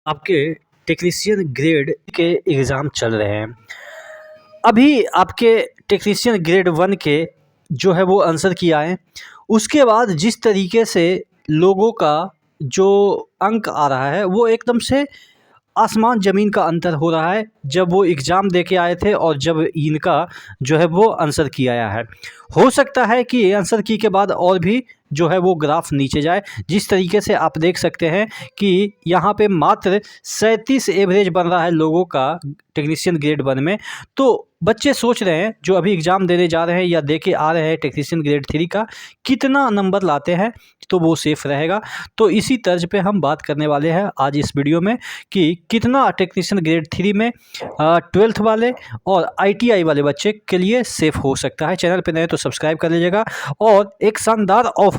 आपके technician grade के exam चल रहे हैं। अभी आपके टेक्नीशियन ग्रेड 1 के जो है वो आंसर की आए। उसके बाद जिस तरीके से लोगों का जो अंक आ रहा है वो एकदम से आसमान ज़मीन का अंतर हो रहा है जब वो एग्ज़ाम दे के आए थे और जब इनका जो है वो आंसर की आया है। हो सकता है कि आंसर की के बाद और भी जो है वो ग्राफ नीचे जाए। जिस तरीके से आप देख सकते हैं कि यहाँ पे मात्र 37 एवरेज बन रहा है लोगों का टेक्नीशियन ग्रेड 1 में। तो बच्चे सोच रहे हैं जो अभी एग्ज़ाम देने जा रहे हैं या दे के आ रहे हैं टेक्नीशियन ग्रेड 3 का, कितना नंबर लाते हैं तो वो सेफ़ रहेगा। तो इसी तर्ज पे हम बात करने वाले हैं आज इस वीडियो में कि कितना टेक्नीशियन ग्रेड 3 में 12th वाले और ITI वाले बच्चे के लिए सेफ़ हो सकता है। चैनल पे नए तो सब्सक्राइब कर लीजिएगा। और एक शानदार ऑफ़र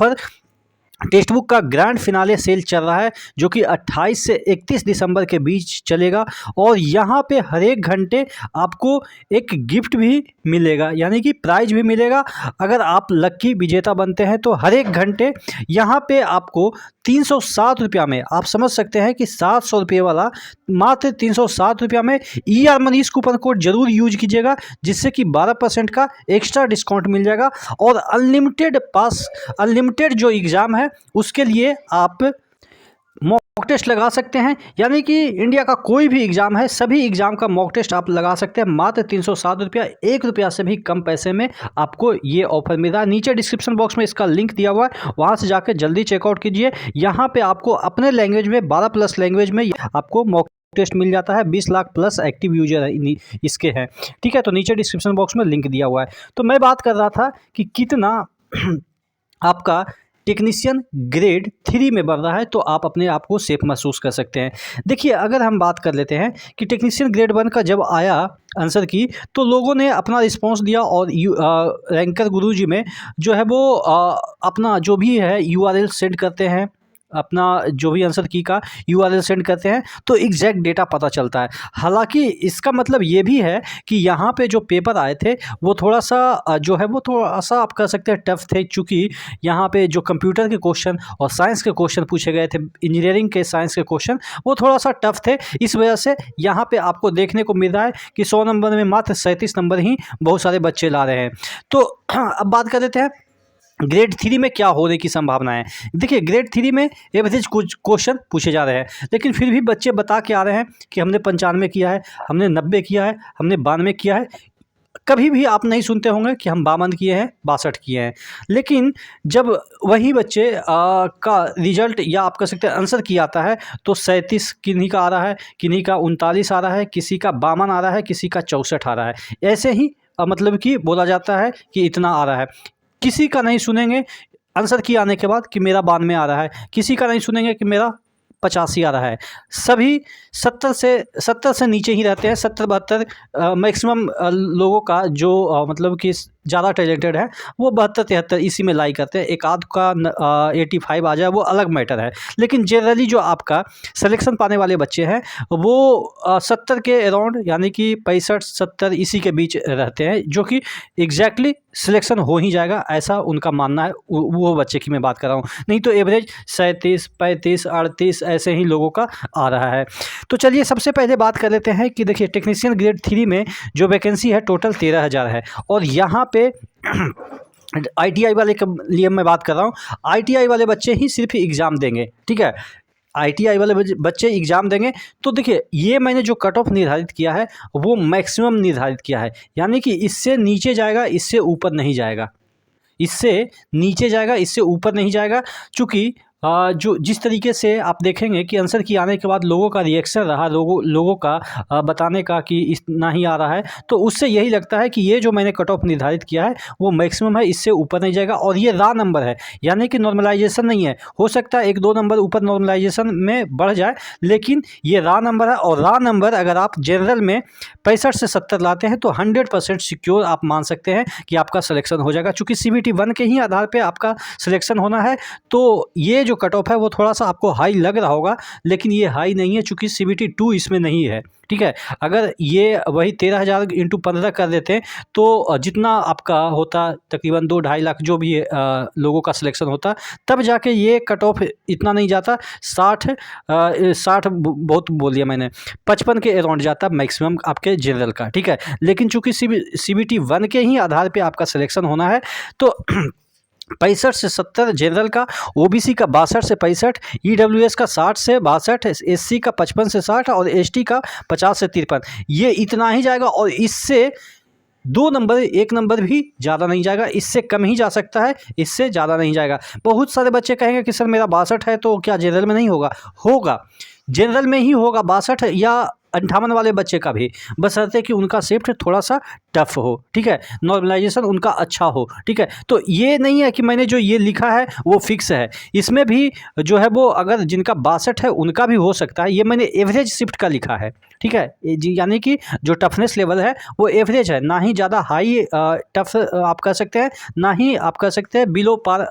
टेक्स्ट बुक का ग्रैंड फिनाले सेल चल रहा है जो कि 28 से 31 दिसंबर के बीच चलेगा और यहाँ पे हर एक घंटे आपको एक गिफ्ट भी मिलेगा, यानी कि प्राइज भी मिलेगा। अगर आप लक्की विजेता बनते हैं तो हर एक घंटे यहाँ पे आपको 307 रुपया में, आप समझ सकते हैं कि 700 रुपये वाला मात्र 307 रुपया में ER मनीष कूपन कोड जरूर यूज कीजिएगा, जिससे कि 12% का एक्स्ट्रा डिस्काउंट मिल जाएगा। और अनलिमिटेड जो एग्ज़ाम है उसके लिए आप मॉक टेस्ट लगा सकते हैं, यानी कि इंडिया का कोई भी एग्ज़ाम है सभी एग्ज़ाम का मॉक टेस्ट आप लगा सकते हैं मात्र 307 रुपया। 1 रुपया से भी कम पैसे में आपको ये ऑफर मिल रहा है। नीचे डिस्क्रिप्शन बॉक्स में इसका लिंक दिया हुआ है, वहाँ से जाकर जल्दी चेकआउट कीजिए। यहाँ पे आपको अपने लैंग्वेज में 12+ लैंग्वेज में आपको मॉक टेस्ट मिल जाता है। 20 लाख प्लस एक्टिव यूजर इसके हैं, ठीक है। तो नीचे डिस्क्रिप्शन बॉक्स में लिंक दिया हुआ है। तो मैं बात कर रहा था कि कितना आपका टेक्नीशियन ग्रेड 3 में बढ़ रहा है तो आप अपने आप को सेफ महसूस कर सकते हैं। देखिए, अगर हम बात कर लेते हैं कि टेक्नीशियन ग्रेड 1 का जब आया आंसर की तो लोगों ने अपना रिस्पांस दिया और रैंकर गुरुजी में जो है वो अपना जो भी है URL सेंड करते हैं, अपना जो भी आंसर की का URL सेंड करते हैं तो एग्जैक्ट डेटा पता चलता है। हालांकि इसका मतलब ये भी है कि यहाँ पे जो पेपर आए थे वो थोड़ा सा जो है वो थोड़ा सा आप कह सकते हैं टफ थे, चूँकि यहाँ पे जो कंप्यूटर के क्वेश्चन और साइंस के क्वेश्चन पूछे गए थे, इंजीनियरिंग के साइंस के क्वेश्चन वो थोड़ा सा टफ थे। इस वजह से यहाँ पे आपको देखने को मिल रहा है कि 100 नंबर में मात्र 37 नंबर ही बहुत सारे बच्चे ला रहे हैं। तो अब बात कर लेते हैं ग्रेड 3 में क्या होने की संभावना है। देखिए, ग्रेड 3 में एवरेज कुछ क्वेश्चन पूछे जा रहे हैं, लेकिन फिर भी बच्चे बता के आ रहे हैं कि हमने 95 किया है, हमने 90 किया है, हमने 92 किया है। कभी भी आप नहीं सुनते होंगे कि हम 52 किए हैं, 62 किए हैं। लेकिन जब वही बच्चे का रिजल्ट या आप कह सकते हैं आंसर की आता है तो 37 किन्हीं का आ रहा है, किन्हीं का 39 आ रहा है, किसी का 52 आ रहा है, किसी का 64 आ रहा है। ऐसे ही मतलब कि बोला जाता है कि इतना आ रहा है। किसी का नहीं सुनेंगे आंसर की आने के बाद कि मेरा 92 आ रहा है, किसी का नहीं सुनेंगे कि मेरा 85 आ रहा है। सभी 70 से नीचे ही रहते हैं। 70-72 मैक्सिमम लोगों का जो मतलब कि ज़्यादा टैलेंटेड है वो 72-73 इसी में लाई करते हैं। एक आध का 85 आ जाए वो अलग मैटर है, लेकिन जनरली जो आपका सिलेक्शन पाने वाले बच्चे हैं वो 70 के अराउंड, यानी कि 65-70 इसी के बीच रहते हैं, जो कि एग्जैक्टली सिलेक्शन हो ही जाएगा ऐसा उनका मानना है। वो बच्चे की मैं बात कर रहा हूँ, नहीं तो एवरेज 37, 35, 38 ऐसे ही लोगों का आ रहा है। तो चलिए सबसे पहले बात कर लेते हैं कि देखिए टेक्नीशियन ग्रेड 3 में जो वैकेंसी है टोटल 13,000 है। और यहाँ पे ITI वाले के लिए मैं बात कर रहा हूँ, ITI वाले बच्चे ही सिर्फ एग्ज़ाम देंगे, ठीक है। ITI वाले बच्चे एग्ज़ाम देंगे। तो देखिए, ये मैंने जो कट ऑफ निर्धारित किया है वो मैक्सिमम निर्धारित किया है, यानी कि इससे नीचे जाएगा, इससे ऊपर नहीं जाएगा, इससे नीचे जाएगा, इससे ऊपर नहीं जाएगा। चूँकि जो जिस तरीके से आप देखेंगे कि आंसर की आने के बाद लोगों का रिएक्शन रहा, लोगों का बताने का कि इतना ही आ रहा है, तो उससे यही लगता है कि ये जो मैंने कट ऑफ निर्धारित किया है वो मैक्सिमम है, इससे ऊपर नहीं जाएगा। और ये रा नंबर है, यानी कि नॉर्मलाइजेशन नहीं है। हो सकता है 1-2 नंबर ऊपर नॉर्मलाइजेशन में बढ़ जाए, लेकिन ये रा नंबर है। और रा नंबर अगर आप जनरल में 65 से 70 लाते हैं तो 100% सिक्योर आप मान सकते हैं कि आपका सिलेक्शन हो जाएगा। चूँकि CBT 1 के ही आधार पर आपका सिलेक्शन होना है, तो ये जो कट ऑफ है वो थोड़ा सा आपको हाई लग रहा होगा, लेकिन ये हाई नहीं है चूँकि CBT 2 इसमें नहीं है, ठीक है। अगर ये वही 13,000 × 15 कर देते तो जितना आपका होता तकरीबन 2-2.5 लाख जो भी लोगों का सिलेक्शन होता, तब जाके ये कट ऑफ इतना नहीं जाता। 60 बहुत बोल दिया मैंने, 55 के अराउंड जाता मैक्सिमम आपके जनरल का, ठीक है। लेकिन चूँकि CBT 1 के ही आधार पे आपका सिलेक्शन होना है तो 65 से 70 जनरल का, OBC का 62 से 65, EWS का 60 से 62, SC का 55 से 60 और ST का 50 से 53, ये इतना ही जाएगा। और इससे 2 नंबर 1 नंबर भी ज़्यादा नहीं जाएगा, इससे कम ही जा सकता है, इससे ज़्यादा नहीं जाएगा। बहुत सारे बच्चे कहेंगे कि सर मेरा 62 है तो क्या जनरल में नहीं होगा? होगा, जनरल में ही होगा 62 या 58 वाले बच्चे का भी, बशर्ते कि उनका शिफ्ट थोड़ा सा टफ हो, ठीक है, नॉर्मलाइजेशन उनका अच्छा हो, ठीक है। तो ये नहीं है कि मैंने जो ये लिखा है वो फिक्स है, इसमें भी जो है वो अगर जिनका 62 है उनका भी हो सकता है। ये मैंने एवरेज शिफ्ट का लिखा है, ठीक है, यानी कि जो टफनेस लेवल है वो एवरेज है, ना ही ज़्यादा हाई टफ आप कह सकते हैं, ना ही आप कह सकते हैं बिलो पार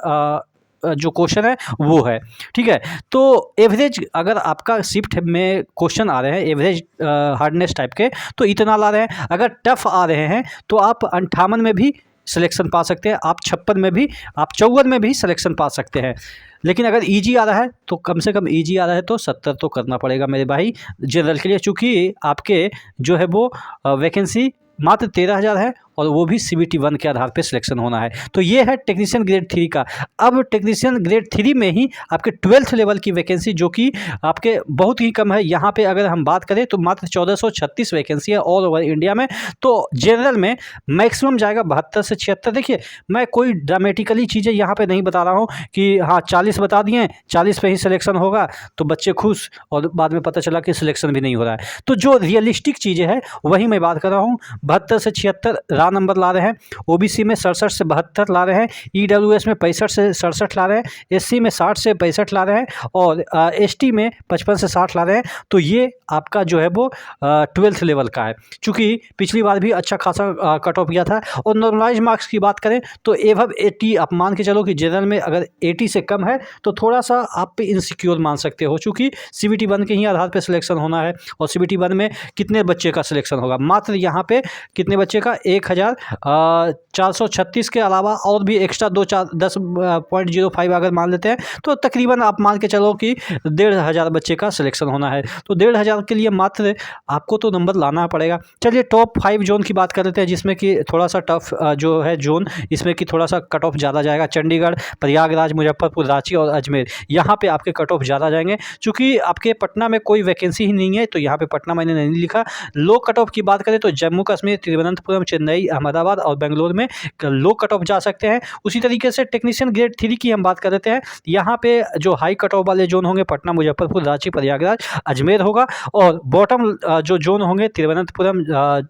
जो क्वेश्चन है वो है, ठीक है। तो एवरेज अगर आपका शिफ्ट में क्वेश्चन आ रहे हैं एवरेज हार्डनेस टाइप के तो इतना ला रहे हैं, अगर टफ आ रहे हैं तो आप 58 में भी सिलेक्शन पा सकते हैं, आप 56 में भी, आप 54 में भी सिलेक्शन पा सकते हैं। लेकिन अगर ईजी आ रहा है तो कम से कम ईजी आ रहा है तो 70 तो करना पड़ेगा मेरे भाई जनरल के लिए, चूँकि आपके जो है वो वैकेंसी मात्र 13,000 है और वो भी CBT 1 के आधार पे सिलेक्शन होना है। तो ये है टेक्नीशियन ग्रेड 3 का। अब टेक्नीशियन ग्रेड 3 में ही आपके 12th लेवल की वैकेंसी जो कि आपके बहुत ही कम है, यहाँ पे अगर हम बात करें तो मात्र 1436 वैकेंसी है ऑल ओवर इंडिया में। तो जनरल में मैक्सिमम जाएगा 72 से 76। देखिए मैं कोई ड्रामेटिकली चीज़ें यहाँ पे नहीं बता रहा हूँ कि हाँ 40 बता दिए 40 पे ही सिलेक्शन होगा तो बच्चे खुश और बाद में पता चला कि सिलेक्शन भी नहीं हो रहा है। तो जो रियलिस्टिक चीज़ें हैं वही मैं बात कर रहा हूँ। 72 से 76 नंबर ला रहे हैं, OBC में 67 से 72 ला रहे हैं, EWS में 65 से 67 ला रहे हैं, SC में 60 से 65 ला रहे हैं और ST में 55 से 60 ला रहे हैं। तो ये आपका जो है वो 12th लेवल का है, चूँकि पिछली बार भी अच्छा खासा कट ऑफ गया था। और नॉर्मलाइज मार्क्स की बात करें तो एवब 80 आप मान के चलो कि जनरल में अगर 80 से कम है तो थोड़ा सा आप पे इनसिक्योर मान सकते हो, चूँकि CBT 1 के ही आधार पर सिलेक्शन होना है। और CBT 1 में कितने बच्चे का सिलेक्शन होगा? मात्र यहाँ पे कितने बच्चे का? 1436 के अलावा और भी एक्स्ट्रा 10.05 अगर मान लेते हैं तो तकरीबन आप मान के चलो कि 1,500 बच्चे का सिलेक्शन होना है। तो 1,500 के लिए मात्र आपको तो नंबर लाना पड़ेगा। चलिए टॉप 5 जोन की बात कर लेते हैं, जिसमें कि थोड़ा सा टफ जो है जोन, इसमें कि थोड़ा सा कट ऑफ ज़्यादा जाएगा। चंडीगढ़, प्रयागराज, मुजफ्फरपुर, रांची और अजमेर, यहाँ पे आपके कट ऑफ ज़्यादा जाएंगे। चूँकि आपके पटना में कोई वैकेंसी ही नहीं है तो यहाँ पे पटना मैंने नहीं लिखा। लो कट ऑफ की बात करें तो जम्मू कश्मीर, तिरुवनंतपुरम, चेन्नई, अहमदाबाद और बेंगलोर में लो कट ऑफ जा सकते हैं। उसी तरीके से टेक्नीशियन ग्रेड 3 की हम बात कर लेते हैं। यहाँ पे जो हाई कट ऑफ वाले जोन होंगे पटना, मुजफ्फरपुर, रांची, प्रयागराज, अजमेर होगा। और बॉटम जो जोन होंगे तिरुवनंतपुरम,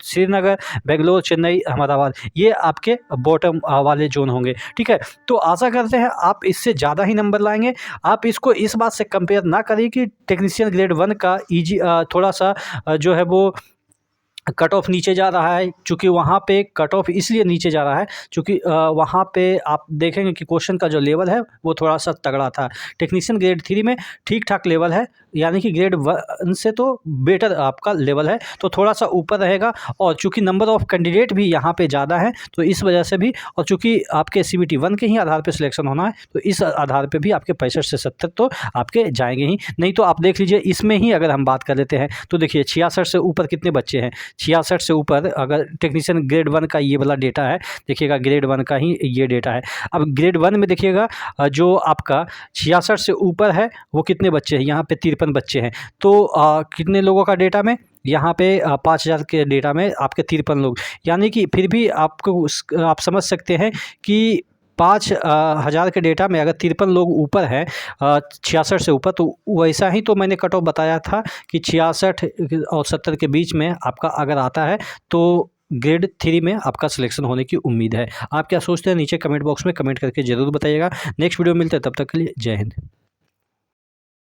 श्रीनगर, बेंगलोर, चेन्नई, अहमदाबाद, ये आपके बॉटम वाले जोन होंगे, ठीक है। तो आशा करते हैं आप इससे ज़्यादा ही नंबर लाएंगे। आप इसको इस बात से कंपेयर ना करिए कि टेक्नीशियन ग्रेड 1 का ईजी थोड़ा सा जो है वो कट ऑफ नीचे जा रहा है, चूँकि वहाँ पे कट ऑफ इसलिए नीचे जा रहा है चूँकि वहाँ पे आप देखेंगे कि क्वेश्चन का जो लेवल है वो थोड़ा सा तगड़ा था। टेक्नीशियन ग्रेड 3 में ठीक ठाक लेवल है, यानी कि ग्रेड 1 से तो बेटर आपका लेवल है, तो थोड़ा सा ऊपर रहेगा। और चूँकि नंबर ऑफ़ कैंडिडेट भी यहाँ पे ज़्यादा है तो इस वजह से भी, और चूँकि आपके CBT 1 के ही आधार पर सिलेक्शन होना है तो इस आधार पर भी आपके 65 से 70 तो आपके जाएंगे ही। नहीं तो आप देख लीजिए इसमें ही अगर हम बात कर लेते हैं तो देखिए 66 से ऊपर कितने बच्चे हैं? 66 से ऊपर अगर टेक्नीशियन ग्रेड 1 का ये वाला डेटा है, देखिएगा ग्रेड 1 का ही ये डेटा है। अब ग्रेड 1 में देखिएगा जो आपका 66 से ऊपर है वो कितने बच्चे हैं? यहाँ पे 53 बच्चे हैं। तो कितने लोगों का डेटा में? यहाँ पे 5,000 के डेटा में आपके 53 लोग, यानी कि फिर भी आपको आप समझ सकते हैं कि 5,000 के डेटा में अगर 53 लोग ऊपर हैं 66 से ऊपर, तो वैसा ही तो मैंने कट ऑफ बताया था कि 66 और 70 के बीच में आपका अगर आता है तो ग्रेड 3 में आपका सिलेक्शन होने की उम्मीद है। आप क्या सोचते हैं नीचे कमेंट बॉक्स में कमेंट करके ज़रूर बताइएगा। नेक्स्ट वीडियो मिलते हैं, तब तक के लिए जय हिंद।